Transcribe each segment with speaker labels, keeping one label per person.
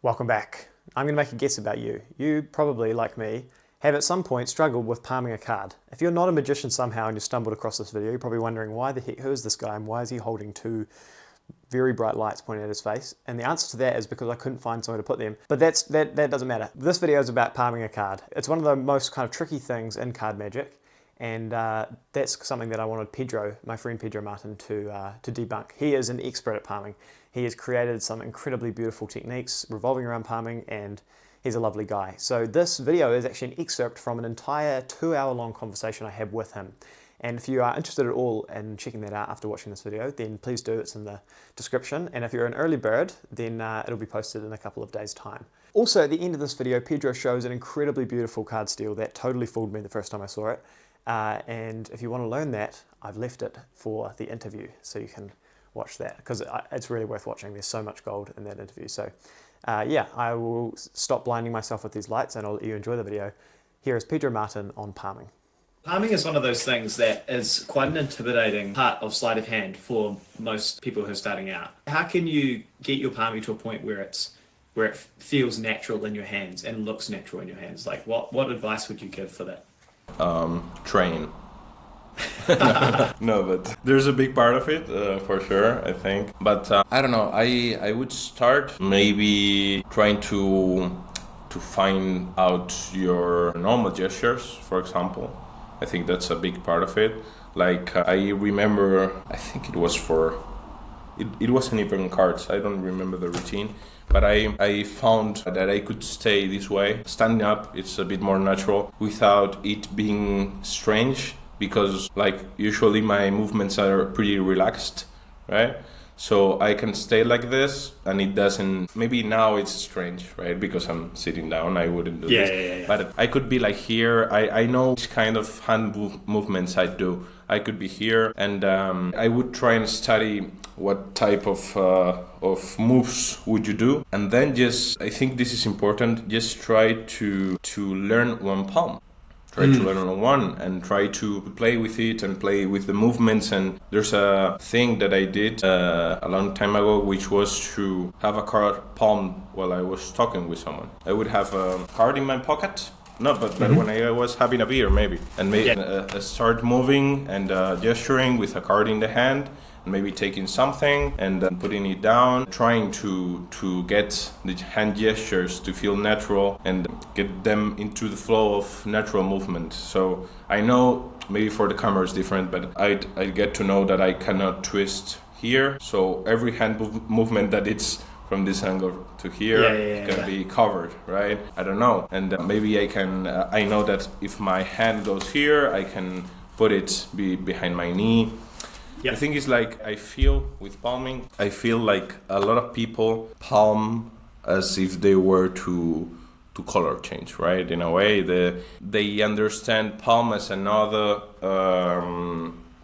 Speaker 1: Welcome back. I'm going to make a guess about you. You probably, like me, have at some point struggled with palming a card. If you're not a magician somehow and you stumbled across this video, you're probably wondering why the heck, who is this guy and why is he holding two very bright lights pointing at his face? And the answer to that is because I couldn't find somewhere to put them. But that doesn't matter. This video is about palming a card. It's one of the most kind of tricky things in card magic, and that's something that I wanted Pedro, my friend Pedro Martin, to debunk. He is an expert at palming. He has created some incredibly beautiful techniques revolving around palming, and he's a lovely guy. So this video is actually an excerpt from an entire 2-hour-long conversation I had with him. And if you are interested at all in checking that out after watching this video, then please do. It's in the description. And if you're an early bird, then it'll be posted in a couple of days' time. Also, at the end of this video, Pedro shows an incredibly beautiful card steal that totally fooled me the first time I saw it. And if you want to learn that, I've left it for the interview, so you can watch that, because it's really worth watching. There's so much gold in that interview. So yeah, I will stop blinding myself with these lights and I'll let you enjoy the video. Here is Pedro Martin on palming.
Speaker 2: Palming is one of those things that is quite an intimidating part of sleight of hand for most people who are starting out. How can you get your palming to a point where it feels natural in your hands and looks natural in your hands? Like what advice would you give for that?
Speaker 3: Train. No, but there's a big part of it, for sure, I think. But I don't know, I would start maybe trying to find out your normal gestures, for example. I think that's a big part of it. Like I remember, I think it was it wasn't even cards, I don't remember the routine. But I found that I could stay this way. Standing up, it's a bit more natural without it being strange, because like usually my movements are pretty relaxed, right? So I can stay like this and it doesn't, maybe now it's strange, right? Because I'm sitting down, I wouldn't do this. Yeah. But I could be like here. I know which kind of hand movements I do. I could be here, and I would try and study what type of moves would you do, and then just, I think this is important, just try to learn one palm. Try to learn on one and try to play with it and play with the movements. And there's a thing that I did a long time ago, which was to have a card palm while I was talking with someone. I would have a card in my pocket. No, but when I was having a beer, maybe, and start moving and gesturing with a card in the hand, and maybe taking something and then putting it down, trying to get the hand gestures to feel natural and get them into the flow of natural movement. So I know maybe for the camera it's different, but I get to know that I cannot twist here. So every hand movement that it's from this angle to here can be covered, right? I don't know. And maybe I can, I know that if my hand goes here, I can put it behind my knee. Yep. The thing is, like, I feel with palming, I feel like a lot of people palm as if they were to color change, right? In a way, they understand palm as another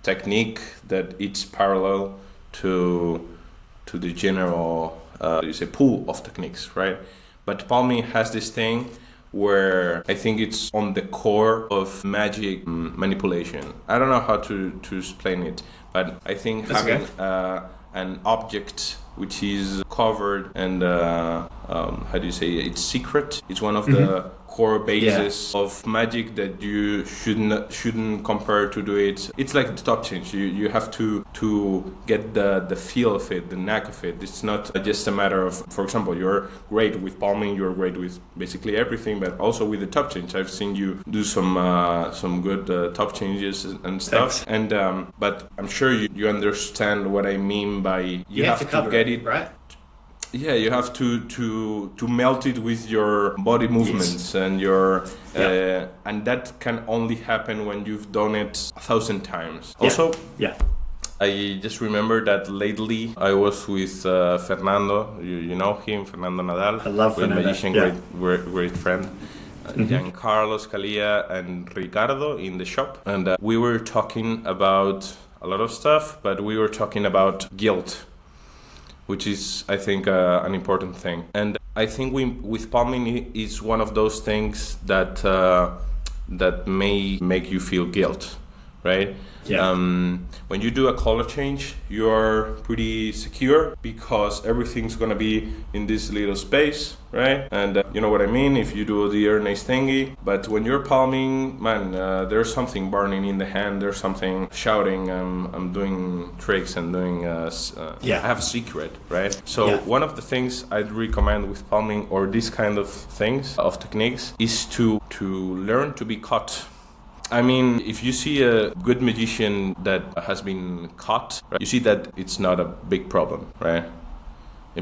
Speaker 3: technique that it's parallel to the general pool of techniques, right? But palming has this thing where I think it's on the core of magic manipulation. I don't know how to explain it, but I think having an object which is covered and it's secret, it's one of the core basis of magic that you shouldn't compare to do it. It's like the top change. You have to get the feel of it, the knack of it. It's not just a matter of, for example, you're great with palming, you're great with basically everything, but also with the top change. I've seen you do some good top changes and stuff. Thanks. And but I'm sure you understand what I mean by you have to get it right. Yeah, you have to melt it with your body movements and your and that can only happen when you've done it 1,000 times. Also, I just remember that lately I was with Fernando. You know him, Fernando Nadal.
Speaker 2: I love Fernando.
Speaker 3: Magician, great friend. Giancarlo Scalia and Ricardo in the shop, and we were talking about a lot of stuff, but we were talking about guilt, which is, I think, an important thing. And I think with palming is one of those things that may make you feel guilt, right?
Speaker 2: Yeah.
Speaker 3: When you do a color change, you're pretty secure because everything's gonna be in this little space, right? And you know what I mean? If you do the ear nice thingy. But when you're palming, man, there's something burning in the hand. There's something shouting. I'm doing tricks and doing. I have a secret, right? So one of the things I'd recommend with palming or this kind of things of techniques is to learn to be caught. I mean, if you see a good magician that has been caught, right, you see that it's not a big problem, right?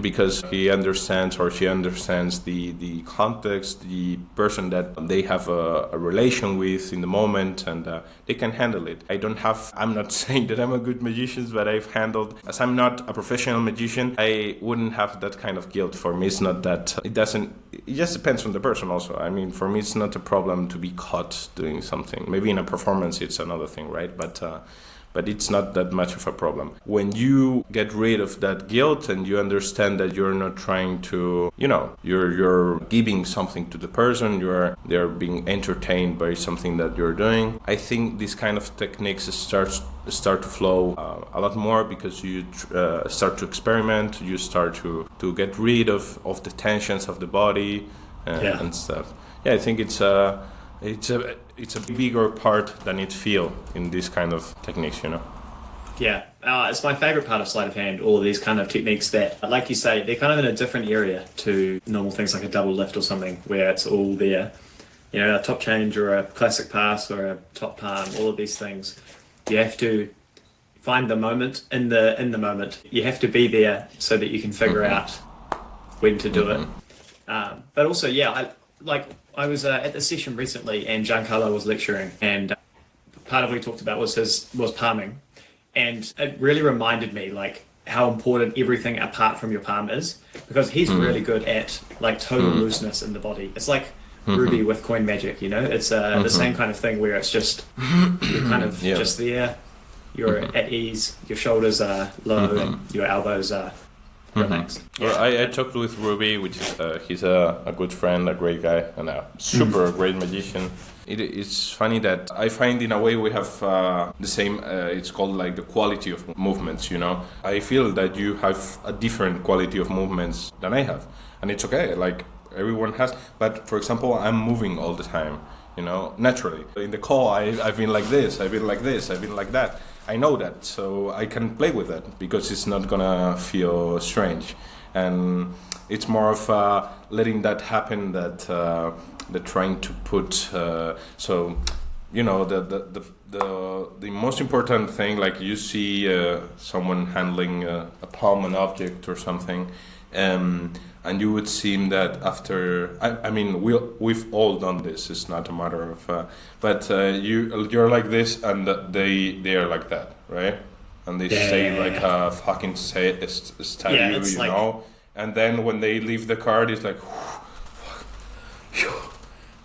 Speaker 3: Because he understands or she understands the context, the person that they have a relation with in the moment, and they can handle it. I'm not saying that I'm a good magician, but I've handled, as I'm not a professional magician, I wouldn't have that kind of guilt. For me, it's not that, it just depends on the person also. I mean, for me, it's not a problem to be caught doing something. Maybe in a performance, it's another thing, right? But it's not that much of a problem. When you get rid of that guilt and you understand that you're not trying to, you're giving something to the person, they're being entertained by something that you're doing. I think these kind of techniques start to flow a lot more because you start to experiment, you start to get rid of the tensions of the body and stuff. Yeah, I think it's a bigger part than it feels in this kind of techniques,
Speaker 2: Yeah, it's my favorite part of sleight of hand, all of these kind of techniques that, like you say, they're kind of in a different area to normal things like a double lift or something where it's all there. A top change or a classic pass or a top palm, all of these things. You have to find the moment in the moment. You have to be there so that you can figure out when to do it. But also, I was at the session recently and Giancarlo was lecturing, and part of what he talked about was palming, and it really reminded me like how important everything apart from your palm is, because he's really good at like total looseness in the body. It's like Ruby with coin magic, it's the same kind of thing where it's just you're kind of just there, you're at ease, your shoulders are low and your elbows are relaxed.
Speaker 3: Well, I talked with Ruby, which is he's a good friend, a great guy, and a super great magician. It's funny that I find in a way we have the same, it's called like the quality of movements, I feel that you have a different quality of movements than I have, and it's okay, like everyone has, but for example, I'm moving all the time, naturally. In the call, I've been like this, I've been like this, I've been like that. I know that, so I can play with that because it's not gonna feel strange, and it's more of letting that happen. That the trying to put the most important thing, like you see someone handling a palm, an object or something, and you would seem that after, I mean, we've all done this. It's not a matter of, but you're like this, and they are like that, right? And they stay like a fucking statue, know. And then when they leave the card, it's like,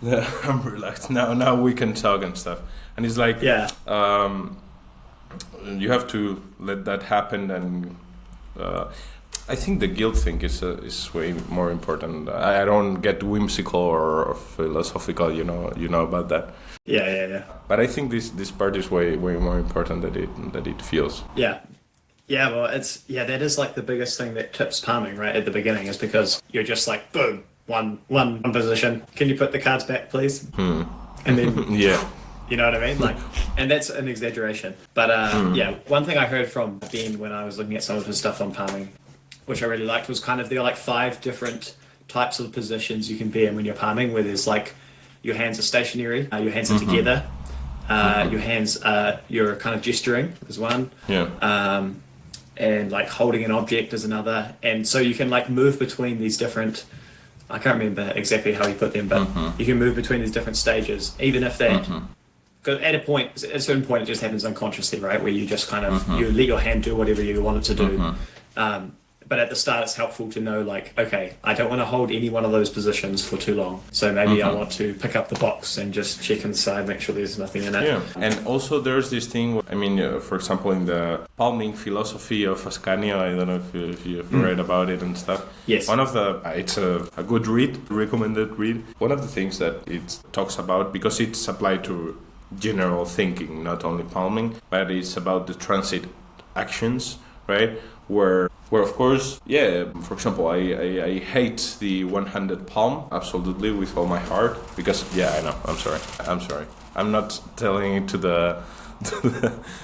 Speaker 3: I'm relaxed now. Now we can talk and stuff. And it's like, you have to let that happen, and. I think the guilt thing is way more important. I don't get whimsical or philosophical, you know about that.
Speaker 2: Yeah.
Speaker 3: But I think this part is way more important that it feels.
Speaker 2: Yeah. Well, that is like the biggest thing that tips palming right at the beginning, is because you're just like boom, one position. Can you put the cards back, please? And then You know what I mean? Like, and that's an exaggeration. But one thing I heard from Ben when I was looking at some of his stuff on palming, which I really liked, was kind of there are like 5 different types of positions you can be in when you're palming, where there's like your hands are stationary, your hands are together, your hands you're kind of gesturing is one, and like holding an object is another, and so you can like move between these different. I can't remember exactly how he put them, but you can move between these different stages, even if that. Because at a certain point, it just happens unconsciously, right? Where you just kind of you let your hand do whatever you want it to do. But at the start, it's helpful to know, like, okay, I don't want to hold any one of those positions for too long. So maybe I want to pick up the box and just check inside, make sure there's nothing in it.
Speaker 3: Yeah, and also there's this thing, I mean, for example, in the palming philosophy of Ascanio, I don't know if you've read about it and stuff.
Speaker 2: Yes.
Speaker 3: One of the, it's a good read, recommended read. One of the things that it talks about, because it's applied to general thinking, not only palming, but it's about the transit actions, right? Where of course, yeah, for example, I hate the one-handed palm, absolutely, with all my heart, because, yeah, I know, I'm sorry. I'm not telling it to the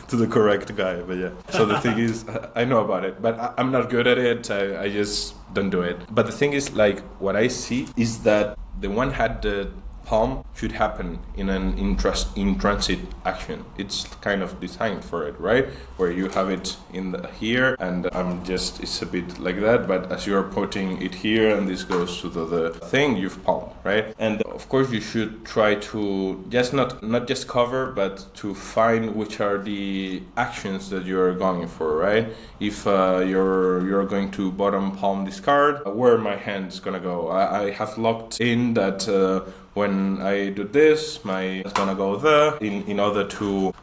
Speaker 3: to the correct guy, but yeah. So the thing is, I know about it, but I'm not good at it. I just don't do it. But the thing is, like, what I see is that the one-handed palm should happen in an in transit action. It's kind of designed for it, right? Where you have it here, and it's a bit like that, but as you're putting it here and this goes to the thing, you've palmed, right? And of course you should try to just not just cover, but to find which are the actions that you're going for, right? If you're going to bottom palm this card, where my hand is gonna go? I have locked in that when I do this, it's gonna go there in order to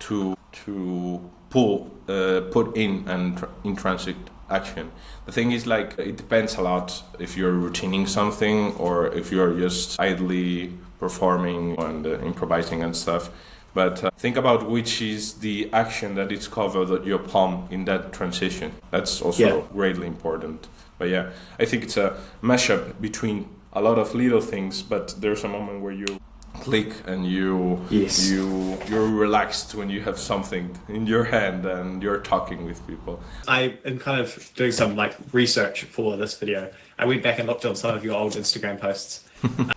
Speaker 3: put in and in transit action. The thing is, like, it depends a lot if you're routining something or if you're just idly performing and improvising and stuff. But think about which is the action that is covered at your palm in that transition. That's also greatly important. But yeah, I think it's a mashup between a lot of little things, but there's a moment where you click and you're relaxed when you have something in your hand and you're talking with people.
Speaker 2: I am kind of doing some like research for this video. I went back and looked on some of your old Instagram posts,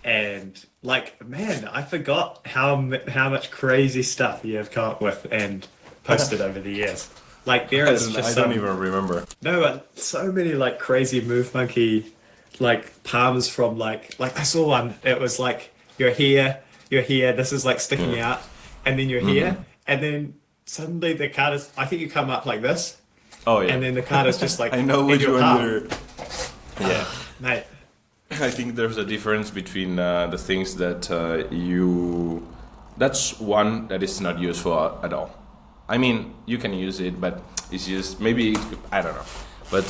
Speaker 2: and like, man, I forgot how much crazy stuff you have come up with and posted over the years. Like, there is
Speaker 3: I don't even remember.
Speaker 2: No, but so many like crazy Move Monkey like palms from like I saw one. It was like you're here, this is like sticking out, and then you're here, and then suddenly the card is, I think you come up like this.
Speaker 3: Oh yeah.
Speaker 2: And then the card is just like
Speaker 3: I know which one you're. Yeah.
Speaker 2: Mate.
Speaker 3: I think there's a difference between the things that that's one that is not useful at all. I mean, you can use it, but it's just maybe, I don't know. But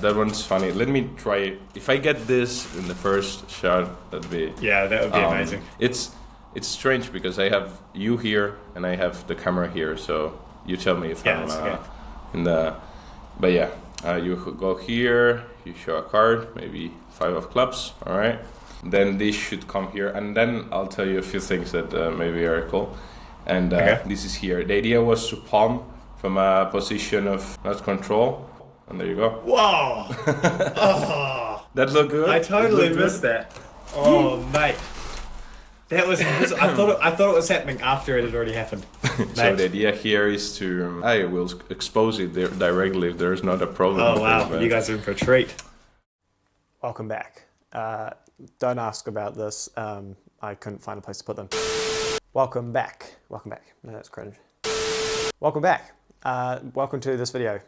Speaker 3: that one's funny. Let me try it. If I get this in the first shot, that'd be...
Speaker 2: Yeah, that would be amazing.
Speaker 3: It's strange because I have you here and I have the camera here, so you tell me if I'm in the... But yeah, you go here, you show a card, maybe 5 of clubs, all right? Then this should come here, and then I'll tell you a few things that maybe are cool. And this is here. The idea was to palm from a position of not control. And there you go.
Speaker 2: Whoa! Oh,
Speaker 3: that looked good.
Speaker 2: I totally missed that. Oh, mate, that was. I thought it was happening after it had already happened.
Speaker 3: So the idea here is to I will expose it directly if there's not a problem.
Speaker 2: Oh wow! You guys are in for a treat.
Speaker 1: Welcome back. Don't ask about this. I couldn't find a place to put them. Welcome back. Welcome back. No, that's cringe. Welcome back. Welcome to this video.